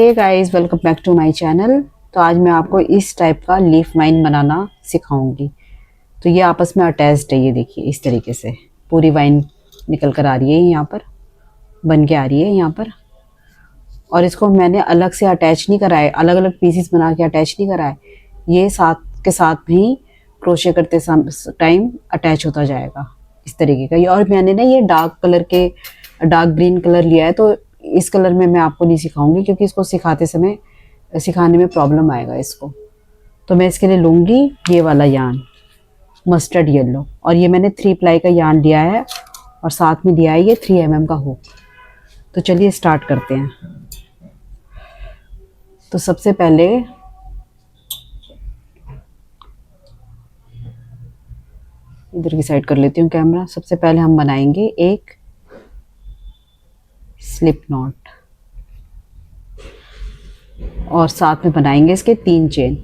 Hey guys, welcome back to my channel. तो आज मैं आपको इस टाइप का लीफ वाइन बनाना सिखाऊंगी। तो ये आपस में अटैच्ड है। ये देखिए इस तरीके से पूरी वाइन निकल कर आ रही है, यहाँ पर बन के आ रही है यहाँ पर। और इसको मैंने अलग से अटैच नहीं करा है, अलग अलग पीसेस बना के अटैच नहीं करा है। ये साथ के साथ भी क्रोशे करते टाइम अटैच होता जाएगा इस तरीके का। और मैंने ना ये डार्क ग्रीन कलर लिया है, तो इस कलर में मैं आपको नहीं सिखाऊंगी क्योंकि इसको सिखाने में प्रॉब्लम आएगा इसको। तो मैं इसके लिए लूँगी ये वाला यार्न, मस्टर्ड येलो। और ये मैंने 3 प्लाई का यार्न लिया है और साथ में दिया है ये 3 mm का हुक। तो चलिए स्टार्ट करते हैं। तो सबसे पहले इधर की साइड कर लेती हूँ कैमरा। सबसे पहले हम बनाएंगे एक स्लिप नॉट और साथ में बनाएंगे इसके 3 चेन।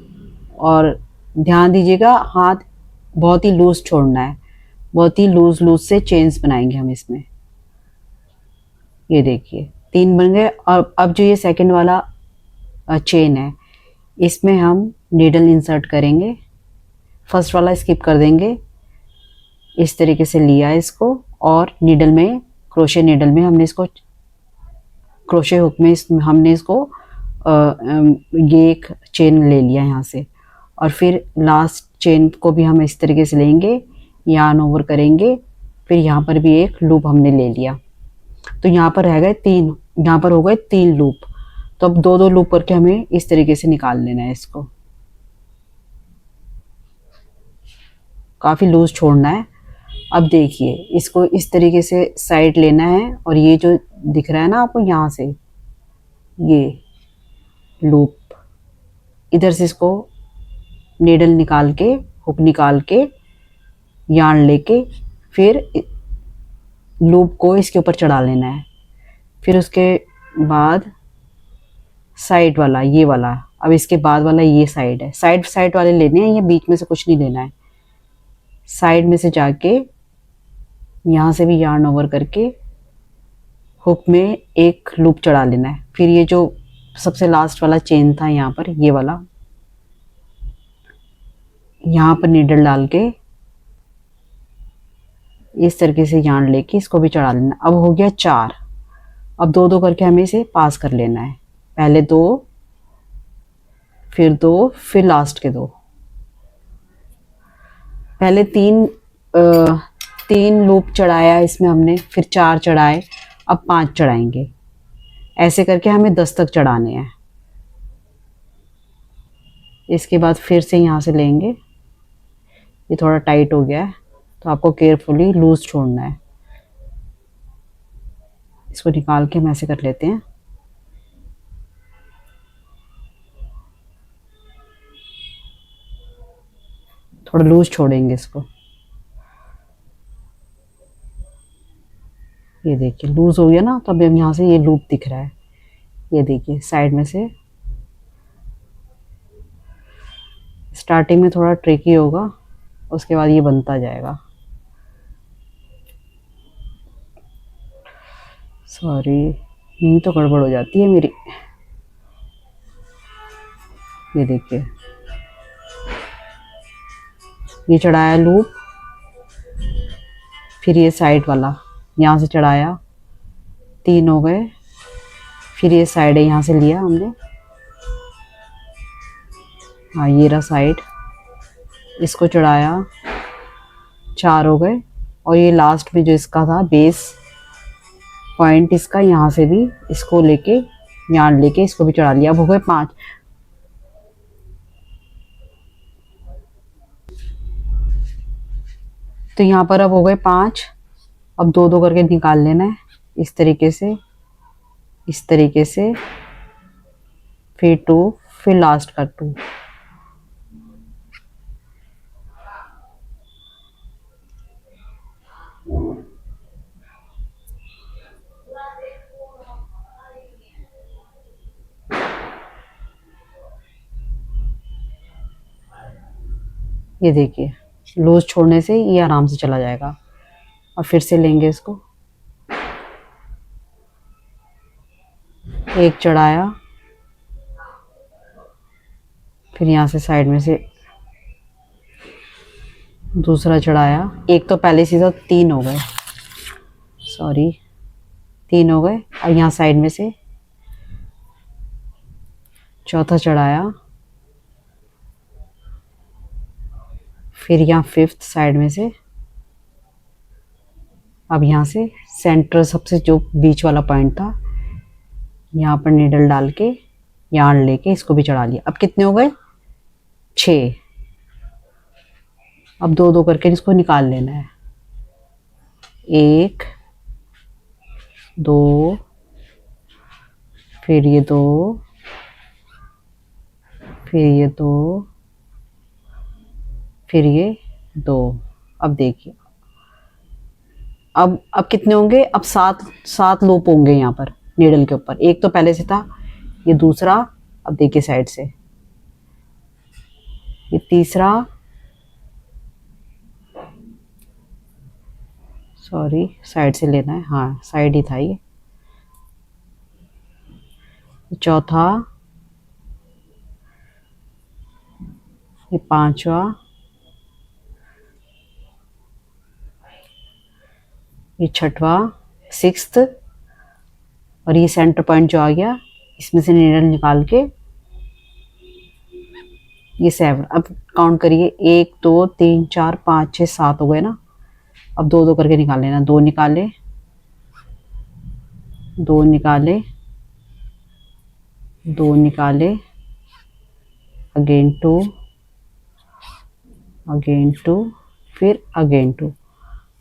और ध्यान दीजिएगा, हाथ बहुत ही लूज छोड़ना है, बहुत ही लूज से चेन्स बनाएंगे हम इसमें। ये देखिए 3 बन गए। और अब जो ये सेकंड वाला चेन है, इसमें हम नीडल इंसर्ट करेंगे। फर्स्ट वाला स्किप कर देंगे। इस तरीके से लिया इसको और नीडल में, क्रोशे नीडल में हमने इसको, क्रोशे हुक में हमने इसको ये एक चेन ले लिया यहाँ से। और फिर लास्ट चेन को भी हम इस तरीके से लेंगे, यार्न ओवर करेंगे। फिर यहाँ पर भी एक लूप हमने ले लिया। तो यहाँ पर रह गए 3, यहाँ पर हो गए 3 लूप। तो अब 2-2 लूप करके हमें इस तरीके से निकाल लेना है इसको। काफ़ी लूज छोड़ना है। अब देखिए इसको इस तरीके से साइड लेना है और ये जो दिख रहा है ना आपको यहाँ से, ये लूप, इधर से इसको नीडल निकाल के, हुक निकाल के, यार्न लेके फिर लूप को इसके ऊपर चढ़ा लेना है। फिर उसके बाद साइड वाला, ये वाला, अब इसके बाद वाला ये साइड है, साइड वाले लेने हैं, ये बीच में से कुछ नहीं लेना है। साइड में से जाके यहाँ से भी यार्न ओवर करके हुक में एक लूप चढ़ा लेना है। फिर ये जो सबसे लास्ट वाला चेन था यहाँ पर, ये वाला, यहाँ पर नीडल डाल के इस तरीके से यार्न लेके इसको भी चढ़ा लेना। अब हो गया 4। अब 2-2 करके हमें इसे पास कर लेना है। पहले 2, फिर 2, फिर लास्ट के 2। पहले 3 लूप चढ़ाया इसमें हमने, फिर 4 चढ़ाए, अब 5 चढ़ाएंगे। ऐसे करके हमें 10 तक चढ़ाने हैं। इसके बाद फिर से यहाँ से लेंगे। ये थोड़ा टाइट हो गया है तो आपको केयरफुली लूज छोड़ना है। इसको निकाल के हम ऐसे कर लेते हैं। थोड़ा लूज छोड़ेंगे इसको। ये देखिए लूज हो गया ना, तो अभी हम यहाँ से ये लूप दिख रहा है, ये देखिए साइड में से। स्टार्टिंग में थोड़ा ट्रिकी होगा, उसके बाद ये बनता जाएगा। सॉरी, यही तो गड़बड़ हो जाती है मेरी। ये देखिए ये चढ़ाया लूप, फिर ये साइड वाला यहाँ से चढ़ाया, 3 हो गए। फिर ये साइड है, यहाँ से लिया हमने, हाँ ये रहा साइड, इसको चढ़ाया, 4 हो गए। और ये लास्ट में जो इसका था बेस पॉइंट इसका, यहाँ से भी इसको लेके, यार्न लेके इसको भी चढ़ा लिया। अब हो गए 5। तो यहाँ पर अब हो गए 5। अब 2-2 करके निकाल लेना है इस तरीके से, इस तरीके से, फिर 2, फिर लास्ट का 2। ये देखिए लूज छोड़ने से ये आराम से चला जाएगा। और फिर से लेंगे इसको, एक चढ़ाया, फिर यहाँ से साइड में से दूसरा चढ़ाया, एक तो पहले से तो 3 हो गए, सॉरी 3 हो गए। और यहाँ साइड में से चौथा चढ़ाया, फिर यहाँ 5th साइड में से। अब यहाँ से सेंटर सबसे जो बीच वाला पॉइंट था, यहाँ पर नीडल डाल के यार्न लेके इसको भी चढ़ा लिया। अब कितने हो गए? 6। अब 2-2 करके इसको निकाल लेना है। 1 2, फिर ये 2, फिर ये 2, फिर ये 2। अब देखिए, अब कितने होंगे? अब 7 लूप होंगे यहाँ पर नीडल के ऊपर। एक तो पहले से था, ये दूसरा, अब देखिए साइड से ये तीसरा, सॉरी साइड से लेना है, हाँ साइड ही था ये चौथा, ये 5वां, ये 6वां 6th, और ये सेंटर पॉइंट जो आ गया, इसमें से नीडल निकाल के ये 7। अब काउंट करिए, 1 2 3 4 5 6 7 हो गए ना। अब 2-2 करके निकाल लेना। 2 निकाले, 2 निकाले, 2 निकाले, अगेन 2, अगेन 2, फिर अगेन 2।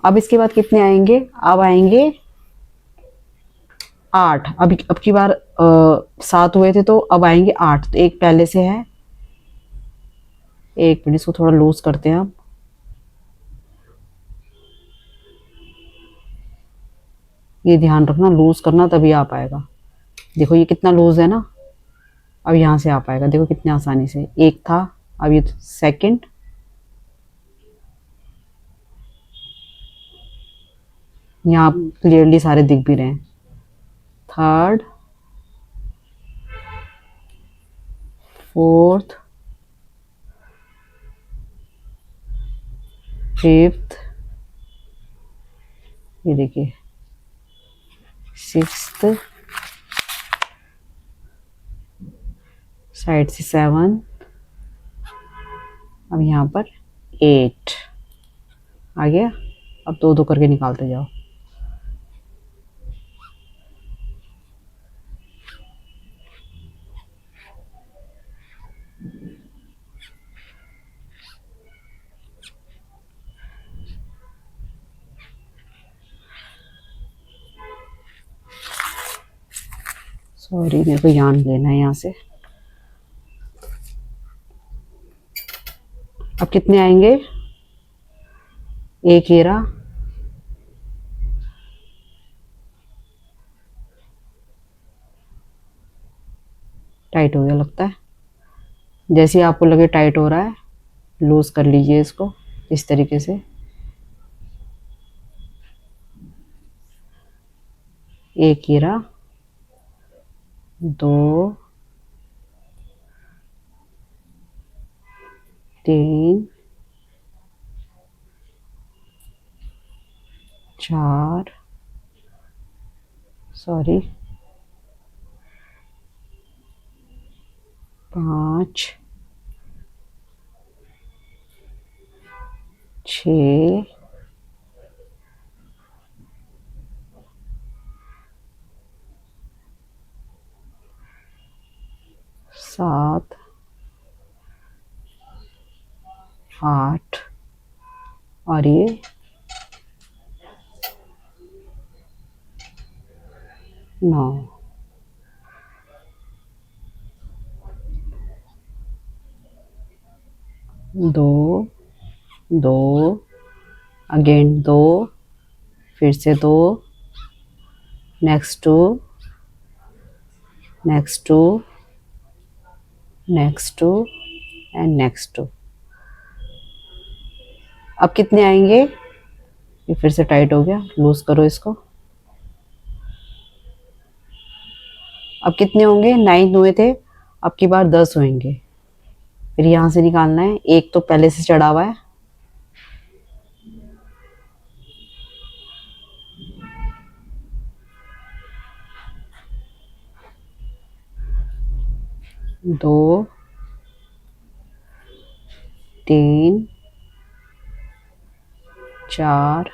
अब इसके बाद कितने आएंगे? अब आएंगे 8। अब की बार 7 हुए थे, तो अब आएंगे 8। तो एक पहले से है, एक मिनट इसको थोड़ा लूज करते हैं। अब ये ध्यान रखना, लूज करना तभी आ पाएगा। देखो ये कितना लूज है ना, अब यहाँ से आ पाएगा। देखो कितनी आसानी से। एक था, अब ये सेकंड, यहाँ क्लियरली सारे दिख भी रहे हैं। थर्ड, 4th, 5th, ये देखिए 6th, साइड से 7, अब यहाँ पर 8 आ गया। अब 2-2 करके निकालते जाओ। सॉरी, मेरे को यार्न लेना है यहाँ से। अब कितने आएंगे? एक ये रहा, टाइट हो गया लगता है। जैसे ही आपको लगे टाइट हो रहा है, लूज कर लीजिए इसको इस तरीके से। एक ये रहा, 2 3 4, सॉरी 5 6 7 8, और ये 9। 2 2, अगेन 2, फिर से 2, next 2, next 2, next 2, and next 2। अब कितने आएंगे? ये फिर से टाइट हो गया, लूज करो इसको। अब कितने होंगे? 9 हुए थे, अब की बार 10 होंगे। फिर यहाँ से निकालना है, एक तो पहले से चढ़ा हुआ है, दो, तीन, चार,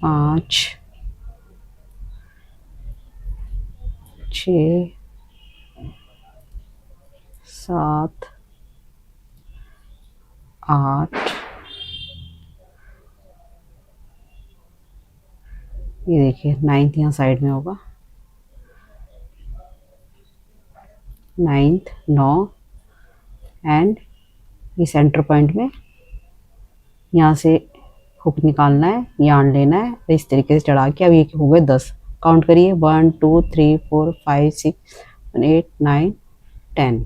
पाँच, छ, सात, आठ, ये देखिए नाइन्थ यहाँ साइड में होगा, नाइन्थ, नौ, एंड ये सेंटर पॉइंट में यहाँ से हुक निकालना है, यार्न लेना है, इस तरीके से चढ़ा के अब ये हो गए 10। काउंट करिए, 1 2 3 4 5 6 7 8 9 10।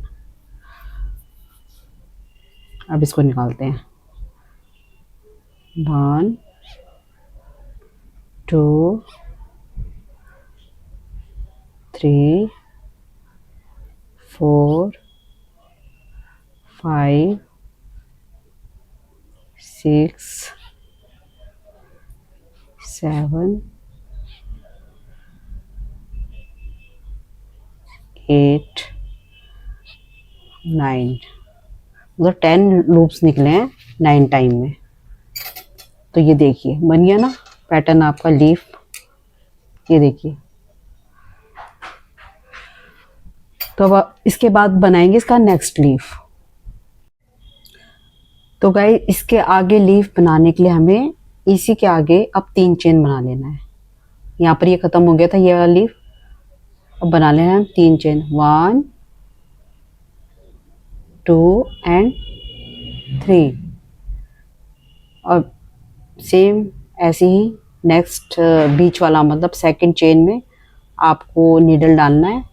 अब इसको निकालते हैं, 1 2 3 4 5 6 7 8 9, मतलब 10 लूप्स निकले हैं 9 टाइम में। तो ये देखिए बन गया ना पैटर्न आपका लीफ, ये देखिए। तो अब इसके बाद बनाएंगे इसका नेक्स्ट लीफ। तो गाइस इसके आगे लीफ बनाने के लिए हमें इसी के आगे अब 3 चेन बना लेना है। यहाँ पर ये खत्म हो गया था ये वाला लीफ, अब बना लेना है 3 चेन, 1 2 एंड 3। और सेम ऐसे ही नेक्स्ट बीच वाला मतलब सेकंड चेन में आपको नीडल डालना है,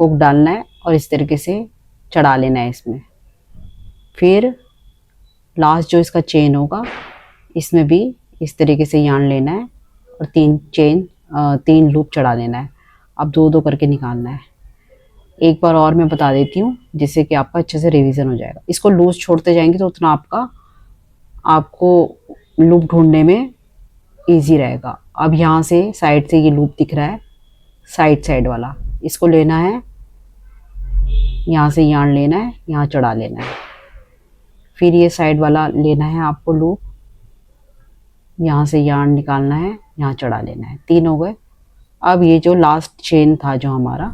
हुक डालना है और इस तरीके से चढ़ा लेना है इसमें। फिर लास्ट जो इसका चेन होगा इसमें भी इस तरीके से यार्न लेना है और 3 लूप चढ़ा लेना है। अब 2 करके निकालना है। एक बार और मैं बता देती हूँ जिससे कि आपका अच्छे से रिवीजन हो जाएगा। इसको लूज छोड़ते जाएंगे तो उतना आपको लूप ढूंढने में इजी रहेगा। अब यहाँ से साइड से ये लूप दिख रहा है, साइड वाला, इसको लेना है, यहाँ से यार्न लेना है, यहाँ चढ़ा लेना है। फिर ये साइड वाला लेना है आपको लूप, यहाँ से यार्न निकालना है, यहाँ चढ़ा लेना है। 3 हो गए। अब ये जो लास्ट चेन था जो हमारा,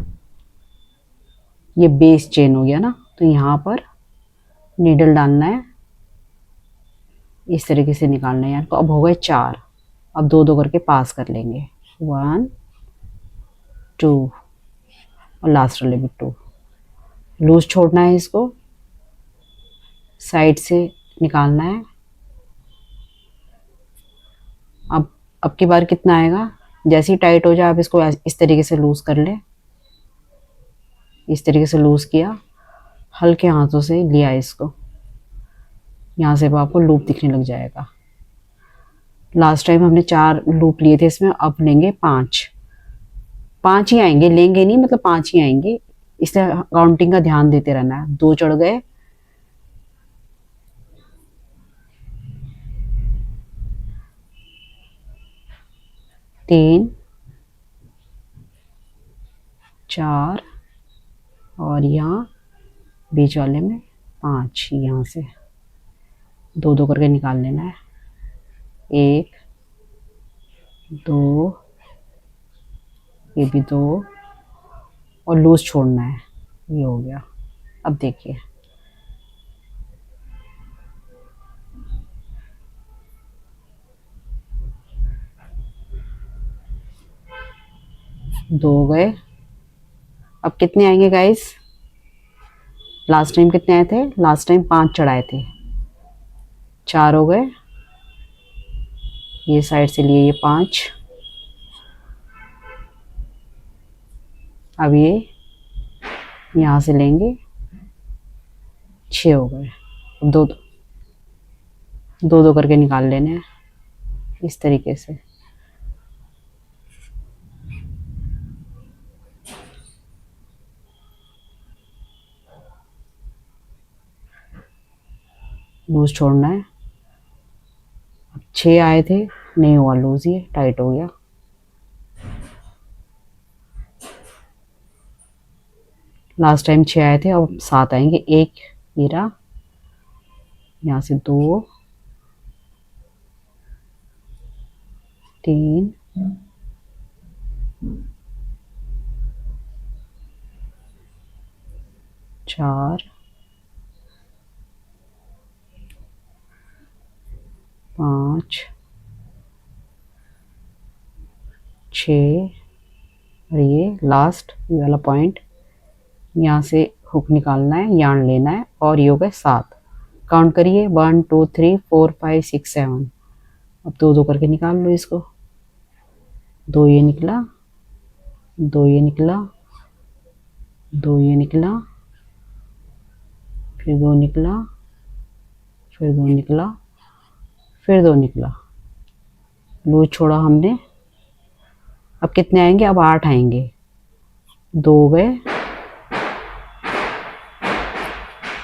ये बेस चेन हो गया ना, तो यहाँ पर नीडल डालना है, इस तरीके से निकालना है यार को। अब हो गए 4। अब 2 करके पास कर लेंगे, 1 2 और लास्ट वाले भी 2। लूज छोड़ना है, इसको साइड से निकालना है। अब की बार कितना आएगा, जैसे ही टाइट हो जाए आप इसको इस तरीके से लूज कर ले, इस तरीके से लूज किया, हल्के हाथों से लिया इसको, यहाँ से आपको लूप दिखने लग जाएगा। लास्ट टाइम हमने 4 लूप लिए थे इसमें, अब लेंगे 5। 5 ही आएंगे, लेंगे नहीं मतलब 5 ही आएंगे, इसलिए काउंटिंग का ध्यान देते रहना है। 2 चढ़ गए, तीन, 4 और यहाँ बीच वाले में 5, यहाँ से 2 करके निकाल लेना है। 1 2, ये भी 2 और लूज छोड़ना है, ये हो गया। अब देखिए दो गए। अब कितने आएंगे गाइस, लास्ट टाइम कितने आए थे, लास्ट टाइम 5 चढ़ाए थे, 4 हो गए। ये साइड से लिए ये 5, अब ये यहाँ से लेंगे 6 हो गए। अब दो दो दो करके निकाल लेने हैं इस तरीके से। लूज छोड़ना है। अब 6 आए थे, नहीं हुआ लूज, ये टाइट हो गया। लास्ट टाइम 6 आए थे, अब 7 आएंगे। एक ये रहा, यहाँ से 2 3 4 5 6 और ये लास्ट ये वाला पॉइंट, यहाँ से हुक निकालना है, यार्न लेना है, और ये हो गए 7। काउंट करिए 1 2 3 4 5 6 7। अब दो दो करके निकाल लो इसको। 2 ये निकला, 2 ये निकला, 2 ये निकला, फिर 2 निकला, फिर 2 निकला, फिर 2 निकला। लूज छोड़ा हमने। अब कितने आएंगे? अब 8 आएंगे। 2 हो गए,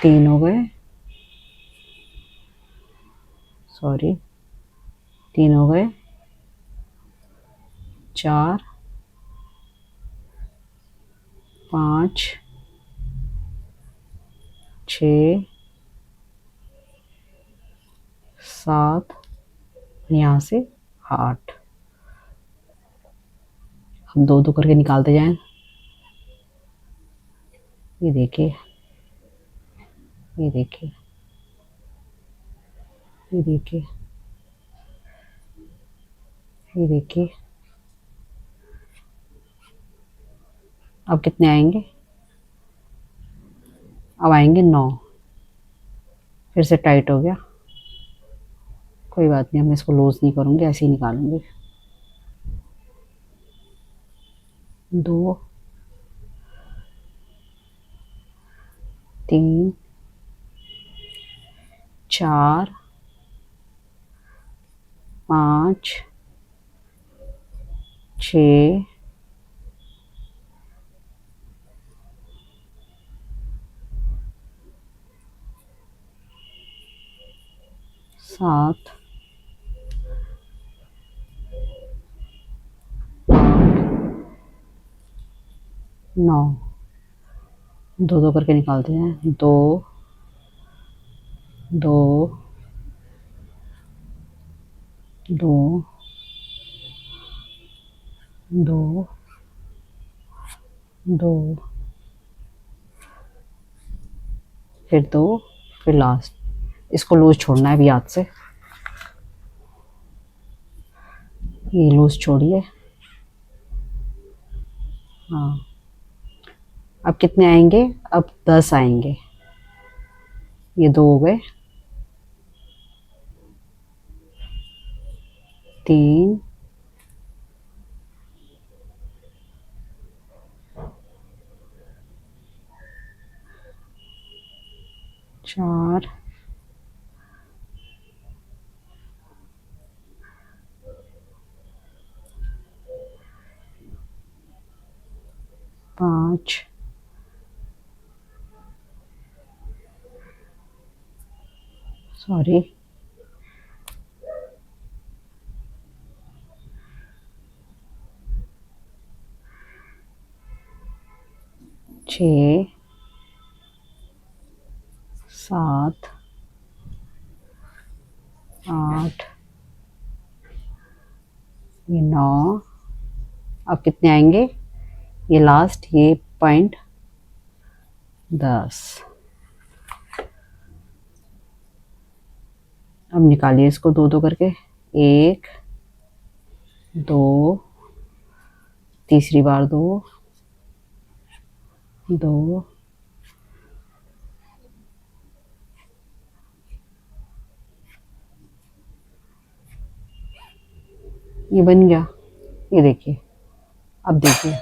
3 हो गए, सॉरी 3 हो गए, 4 5 6 7, यहाँ से 8। हम दो दो करके निकालते जाएं। ये देखिए, ये देखिए, ये देखिए, ये देखिए। अब कितने आएंगे? अब आएंगे 9। फिर से टाइट हो गया, कोई बात नहीं, मैं इसको लूज नहीं करूँगी, ऐसे ही निकालूंगी। 2 3 4 5 6 7 9। दो दो करके निकालते हैं। 2 2 2 2 2, फिर 2, फिर लास्ट। इसको लूज छोड़ना है अभी हाथ से। ये लूज छोड़िए। हाँ, अब कितने आएंगे? अब 10 आएंगे। ये 2 हो गए, 3 4 5 सॉरी 6 7 8 ये 9। अब कितने आएंगे? ये लास्ट ये पॉइंट 10। अब निकालिए इसको दो दो करके। 1 2, तीसरी बार 2 2 ये बन गया। ये देखिए, अब देखिए,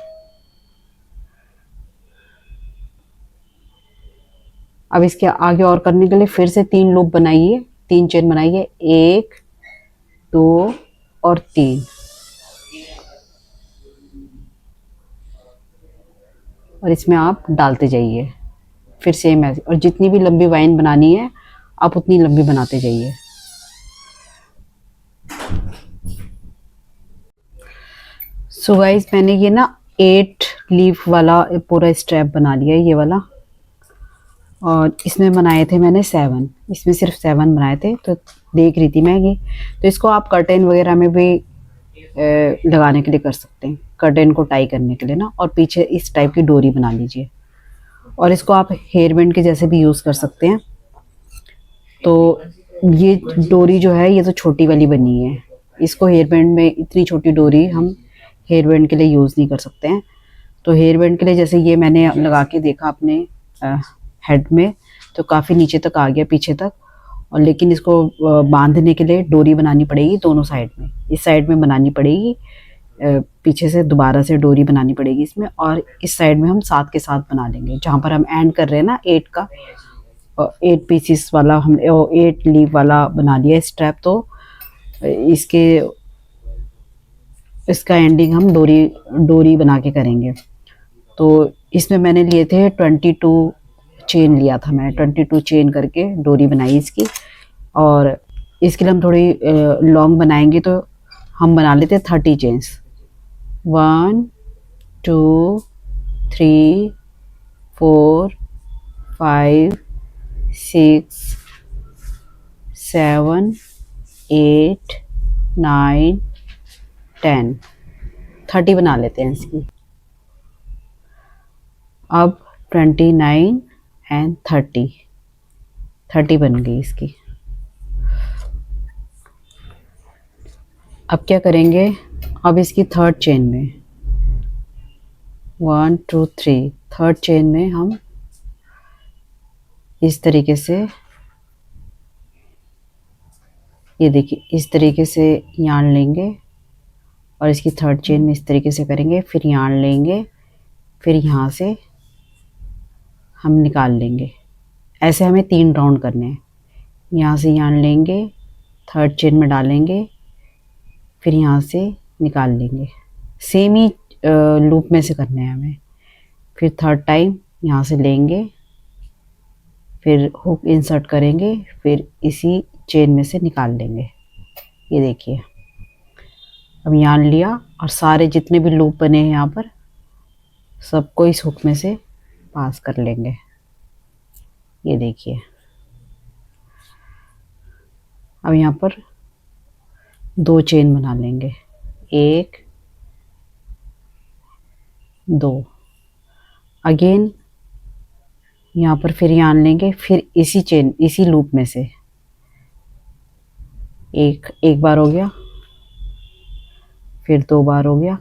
अब इसके आगे और करने के लिए फिर से 3 लूप बनाइए, 3 चेन बनाइए, 1 2 और 3। और इसमें आप डालते जाइए, फिर सेम ऐसे, और जितनी भी लंबी वाइन बनानी है आप उतनी लंबी बनाते जाइए। सो गाइस, मैंने ये ना 8 लीफ वाला पूरा स्ट्रैप बना लिया है, ये वाला। और इसमें बनाए थे मैंने 7, इसमें सिर्फ 7 बनाए थे, तो देख रही थी मैं ये। तो इसको आप कर्टेन वगैरह में भी लगाने के लिए कर सकते हैं, कर्टेन को टाई करने के लिए ना। और पीछे इस टाइप की डोरी बना लीजिए, और इसको आप हेयर बैंड के जैसे भी यूज़ कर सकते हैं। तो ये डोरी जो है ये तो छोटी वाली बनी है, इसको हेयर बैंड में इतनी छोटी डोरी हम हेयर बैंड के लिए यूज़ नहीं कर सकते हैं। तो हेयर बैंड के लिए जैसे ये मैंने लगा के देखा अपने हेड में, तो काफ़ी नीचे तक आ गया, पीछे तक। और लेकिन इसको बांधने के लिए डोरी बनानी पड़ेगी दोनों साइड में, इस साइड में बनानी पड़ेगी, पीछे से दोबारा से डोरी बनानी पड़ेगी इसमें, और इस साइड में हम साथ के साथ बना लेंगे। जहाँ पर हम एंड कर रहे हैं ना 8 का, 8 पीसीस वाला हम 8 लीव वाला बना लिया स्ट्रैप। तो इसका एंडिंग हम डोरी बना के करेंगे। तो इसमें मैंने लिए थे 22 चेन लिया था मैं, 22 चेन करके डोरी बनाई इसकी। और इसके लिए हम थोड़ी लॉन्ग बनाएंगे, तो हम बना लेते 30 चेन्स। 1 2 3 4 5 6 7 8 9 10, 30 बना लेते हैं इसकी। अब 29 एंड 30 बन गई इसकी। अब क्या करेंगे, अब इसकी 3rd चेन में 1 2 3, 3rd चेन में हम इस तरीके से, ये देखिए इस तरीके से यार्न लेंगे, और इसकी 3rd चेन में इस तरीके से करेंगे, फिर यार्न लेंगे, फिर यहाँ से हम निकाल लेंगे। ऐसे हमें 3 राउंड करने हैं। यहाँ से यार्न लेंगे, 3rd चेन में डालेंगे, फिर यहाँ से निकाल लेंगे। सेम ही लूप में से करने हैं हमें। फिर 3rd टाइम यहाँ से लेंगे, फिर हुक इंसर्ट करेंगे, फिर इसी चेन में से निकाल लेंगे। ये देखिए, अब यार्न लिया और सारे जितने भी लूप बने हैं यहाँ पर सबको इस हुक में से पास कर लेंगे। ये देखिए, अब यहाँ पर 2 चेन बना लेंगे, 1 2। अगेन यहाँ पर फिर यार्न लेंगे, फिर इसी लूप में से एक बार हो गया, फिर 2 बार हो गया,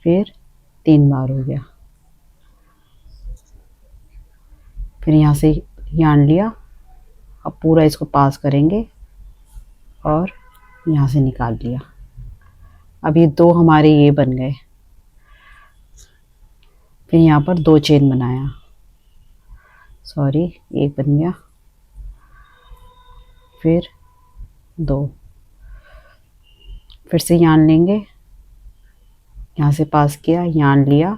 फिर 3 बार हो गया। फिर यहाँ से यार्न लिया, अब पूरा इसको पास करेंगे और यहाँ से निकाल लिया। अब ये 2 हमारे ये बन गए। फिर यहाँ पर 2 चेन बनाया, सॉरी 1 बन गया, फिर 2, फिर से यार्न लेंगे, यहाँ से पास किया, यार्न लिया,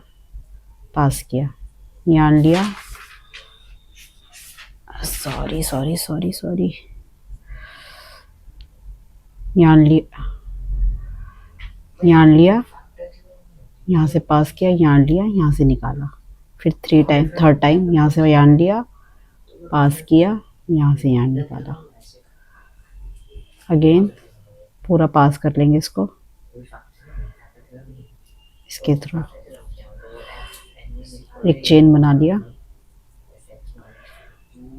पास किया, यार्न लिया, सॉरी यार्न लिया, यहाँ से पास किया, यार्न लिया, यहाँ से निकाला, फिर 3rd टाइम यहाँ से यार्न लिया, पास किया, यहाँ से यार्न निकाला। अगेन पूरा पास कर लेंगे इसको, इसके थ्रू एक चेन बना लिया,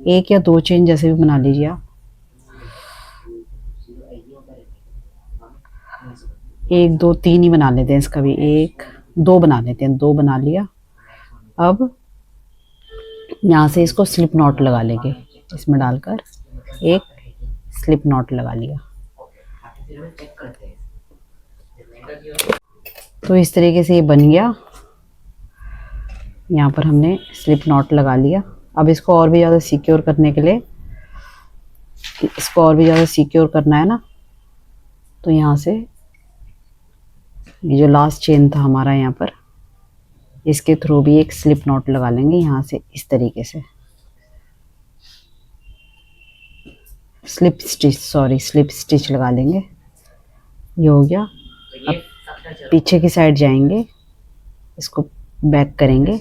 1 या 2 चेन जैसे भी बना लीजिए आप। 1 2 3 ही बना लेते हैं इसका भी, 1 2 बना लेते हैं, 2 बना लिया। अब यहाँ से इसको स्लिप नॉट लगा लेंगे, इसमें डालकर एक स्लिप नॉट लगा लिया। तो तो इस तरीके से ये बन गया। यहाँ पर हमने स्लिप नॉट लगा लिया। अब इसको और भी ज़्यादा सिक्योर करने के लिए, इसको और भी ज़्यादा सिक्योर करना है ना, तो यहाँ से ये जो लास्ट चेन था हमारा यहाँ पर, इसके थ्रू भी एक स्लिप नॉट लगा लेंगे यहाँ से, इस तरीके से स्लिप स्टिच लगा लेंगे। ये हो गया। अब पीछे की साइड जाएंगे, इसको बैक करेंगे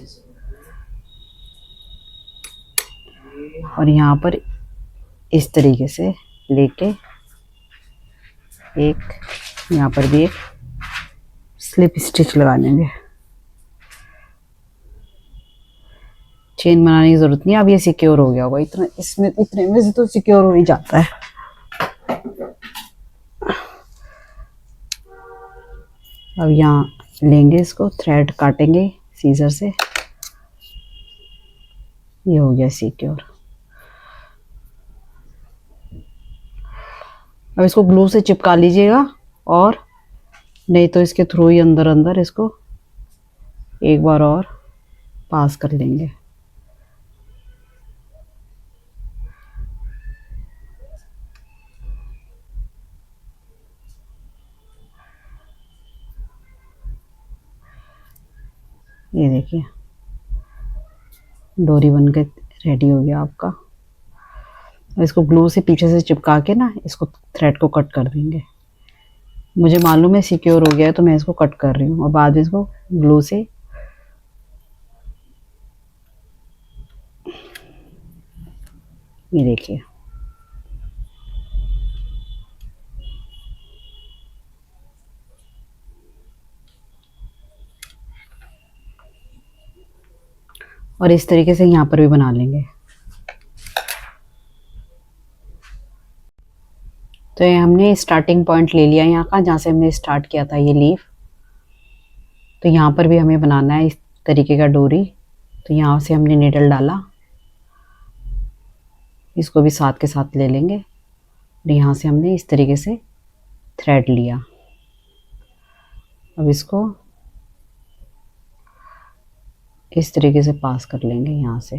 और यहाँ पर इस तरीके से लेके एक यहाँ पर भी एक स्लिप स्टिच लगा लेंगे। चेन बनाने की जरूरत नहीं है, अब ये सिक्योर हो गया होगा। इतने में से तो सिक्योर हो ही जाता है। अब यहाँ लेंगे, इसको थ्रेड काटेंगे सीजर से। ये हो गया सिक्योर। अब इसको ग्लू से चिपका लीजिएगा, और नहीं तो इसके थ्रू ही अंदर अंदर इसको एक बार और पास कर लेंगे। ये देखिए डोरी बनकर रेडी हो गया आपका। अब इसको ग्लू से पीछे से चिपका के ना, इसको थ्रेड को कट कर देंगे। मुझे मालूम है सिक्योर हो गया है, तो मैं इसको कट कर रही हूँ और बाद में इसको ग्लू से ये देखिए और इस तरीके से यहाँ पर भी बना लेंगे। तो ये हमने स्टार्टिंग पॉइंट ले लिया यहाँ का, जहाँ से हमने स्टार्ट किया था ये लीफ। तो यहाँ पर भी हमें बनाना है इस तरीके का डोरी। तो यहाँ से हमने नीडल डाला, इसको भी साथ के साथ ले लेंगे और यहाँ से हमने इस तरीके से थ्रेड लिया। अब इसको इस तरीके से पास कर लेंगे यहाँ से।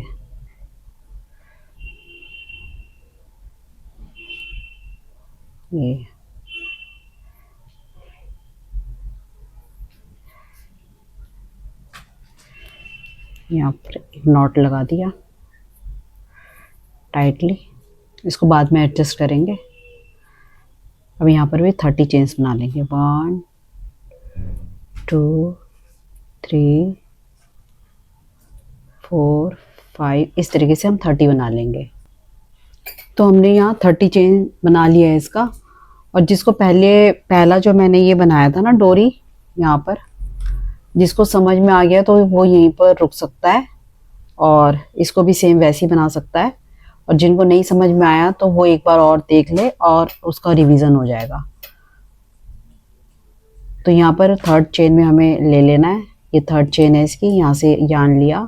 ये यहाँ पर एक नॉट लगा दिया टाइटली, इसको बाद में एडजस्ट करेंगे। अब यहाँ पर भी 30 चेन्स बना लेंगे। 1 2 3 4 5, इस तरीके से हम 30 बना लेंगे। तो हमने यहाँ 30 चेन बना लिया है इसका। और जिसको पहला जो मैंने ये बनाया था ना डोरी, यहाँ पर जिसको समझ में आ गया तो वो यहीं पर रुक सकता है और इसको भी सेम वैसे ही बना सकता है। और जिनको नहीं समझ में आया तो वो एक बार और देख ले और उसका रिवीजन हो जाएगा। तो यहाँ पर 3rd चेन में हमें ले लेना है। ये 3rd चेन है इसकी। यहाँ से यार्न लिया,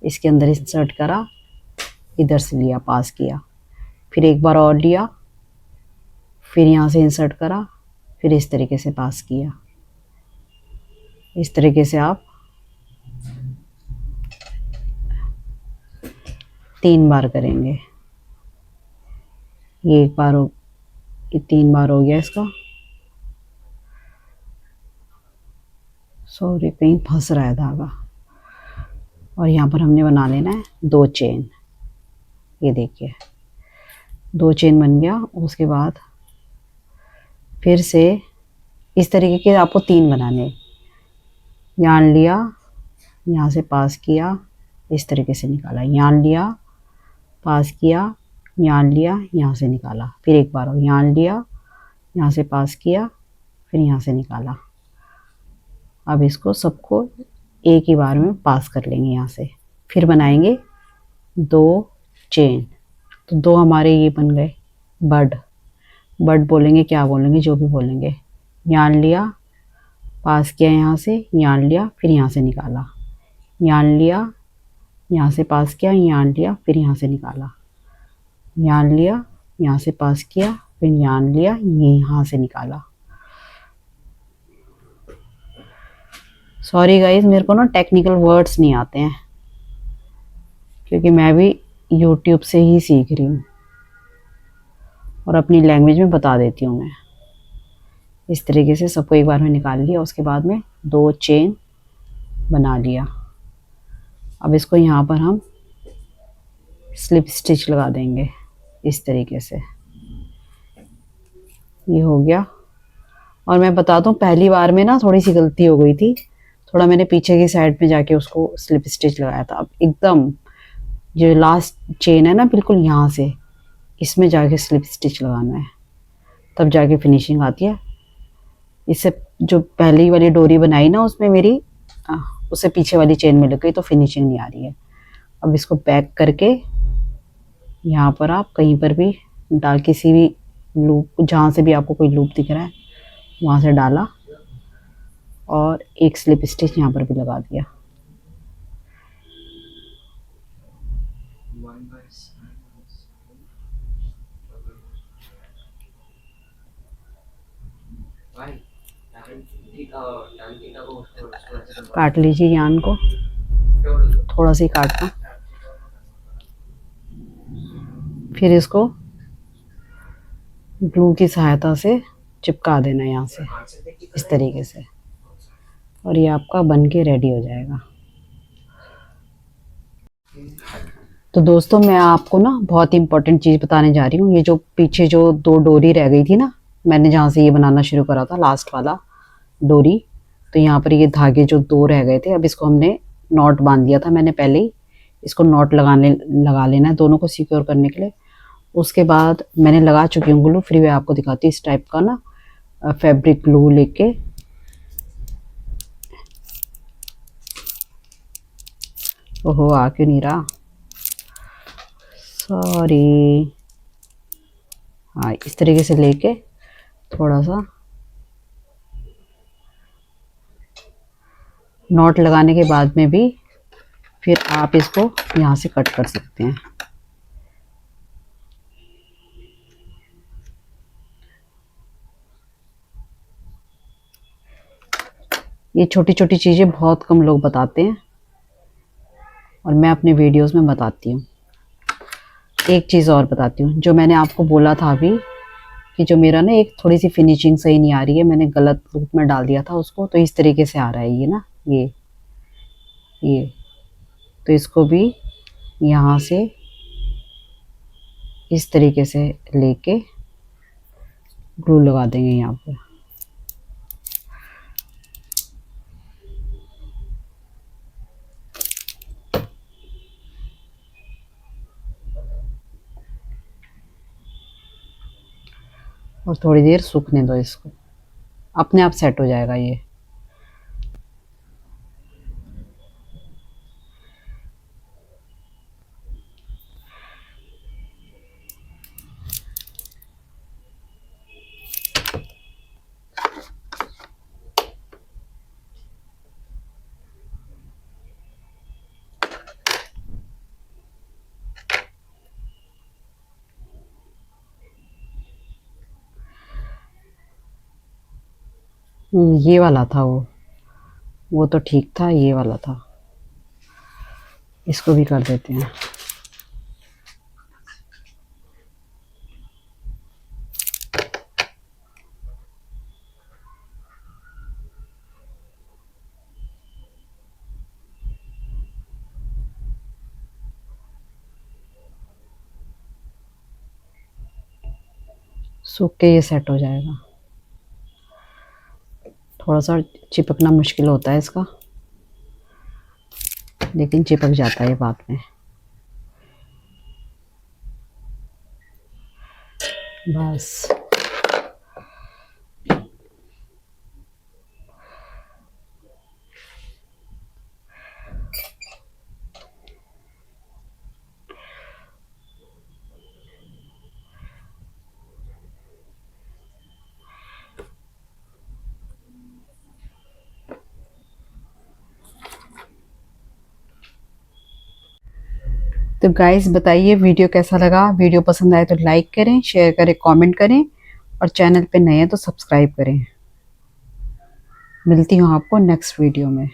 इसके अंदर इंसर्ट करा, इधर से लिया, पास किया, फिर एक बार और लिया, फिर यहाँ से इंसर्ट करा, फिर इस तरीके से पास किया। इस तरीके से आप 3 बार करेंगे। ये एक बार हो, ये 3 बार हो गया इसका। सॉरी, कहीं फंस रहा है धागा। और यहाँ पर हमने बना लेना है 2 चेन। ये देखिए 2 चेन बन गया। उसके बाद फिर से इस तरीके के आपको 3 बनाने। यार्न लिया, यहाँ से पास किया, इस तरीके से निकाला, यार्न लिया, पास किया, यार्न लिया, यहाँ से निकाला, फिर एक बार यार्न लिया, यहाँ से पास किया, फिर यहाँ से निकाला। अब इसको सबको एक ही बार में पास कर लेंगे यहाँ से। फिर बनाएंगे 2 चेन। तो 2 हमारे ये बन गए बड। बड बोलेंगे, क्या बोलेंगे, जो भी बोलेंगे। यार्न लिया, पास किया, यहाँ से यार्न लिया, फिर यहाँ से निकाला, यार्न लिया, यहाँ से पास किया, यार्न लिया, फिर यहाँ से निकाला, यार्न लिया, यहाँ से पास किया, फिर यार्न लिया, ये यहाँ से निकाला। सॉरी गाइस, मेरे को ना टेक्निकल वर्ड्स नहीं आते हैं, क्योंकि मैं भी यूट्यूब से ही सीख रही हूँ और अपनी लैंग्वेज में बता देती हूँ मैं। इस तरीके से सबको एक बार में निकाल लिया, उसके बाद में 2 चेन बना लिया। अब इसको यहाँ पर हम स्लिप स्टिच लगा देंगे इस तरीके से। ये हो गया। और मैं बता दूं, पहली बार में ना थोड़ी सी गलती हो गई थी, थोड़ा मैंने पीछे की साइड में जाके उसको स्लिप स्टिच लगाया था। अब एकदम जो लास्ट चेन है ना, बिल्कुल यहाँ से इसमें जाके स्लिप स्टिच लगाना है, तब जाके फिनिशिंग आती है। इससे जो पहली वाली डोरी बनाई ना, उसमें मेरी उससे पीछे वाली चेन में लग गई, तो फिनिशिंग नहीं आ रही है। अब इसको बैक करके यहाँ पर आप कहीं पर भी डाल, किसी भी लूप, जहाँ से भी आपको कोई लूप दिख रहा है वहाँ से डाला और एक स्लिप स्टिच यहाँ पर भी लगा दिया। काट लीजिए यान को, थोड़ा सा ही काटना, फिर इसको ग्लू की सहायता से चिपका देना यहाँ से इस तरीके से, और ये आपका बन के रेडी हो जाएगा। तो दोस्तों, मैं आपको ना बहुत ही इम्पोर्टेंट चीज़ बताने जा रही हूँ। ये जो पीछे जो 2 डोरी रह गई थी ना, मैंने जहाँ से ये बनाना शुरू करा था, लास्ट वाला डोरी, तो यहाँ पर ये धागे जो 2 रह गए थे, अब इसको हमने नॉट बांध दिया था मैंने पहले ही। इसको नॉट लगा लेना है दोनों को सिक्योर करने के लिए। उसके बाद मैंने लगा चुकी हूँ ग्लू, फिर मैं आपको दिखाती हूँ इस टाइप का ना फैब्रिक ग्लू लेके। ओहो, आ क्यों नहीं रहा, सॉरी। हाँ, इस तरीके से लेके थोड़ा सा नॉट लगाने के बाद में भी फिर आप इसको यहाँ से कट कर सकते हैं। ये छोटी छोटी चीज़ें बहुत कम लोग बताते हैं और मैं अपने वीडियोस में बताती हूँ। एक चीज़ और बताती हूँ, जो मैंने आपको बोला था अभी कि जो मेरा ना एक थोड़ी सी फिनिशिंग सही नहीं आ रही है, मैंने गलत रूप में डाल दिया था उसको, तो इस तरीके से आ रहा है ये ना, ये तो इसको भी यहाँ से इस तरीके से लेके ग्लू लगा देंगे यहाँ पर। और थोड़ी देर सूखने दो इसको, अपने आप सेट हो जाएगा ये। ये वाला था वो तो ठीक था, ये वाला था, इसको भी कर देते हैं। सूख के ये सेट हो जाएगा। थोड़ा सा चिपकना मुश्किल होता है इसका, लेकिन चिपक जाता है बाद में। बस तो गाइस, बताइए वीडियो कैसा लगा। वीडियो पसंद आए तो लाइक करें, शेयर करें, कमेंट करें, और चैनल पे नए हैं तो सब्सक्राइब करें। मिलती हूँ आपको नेक्स्ट वीडियो में।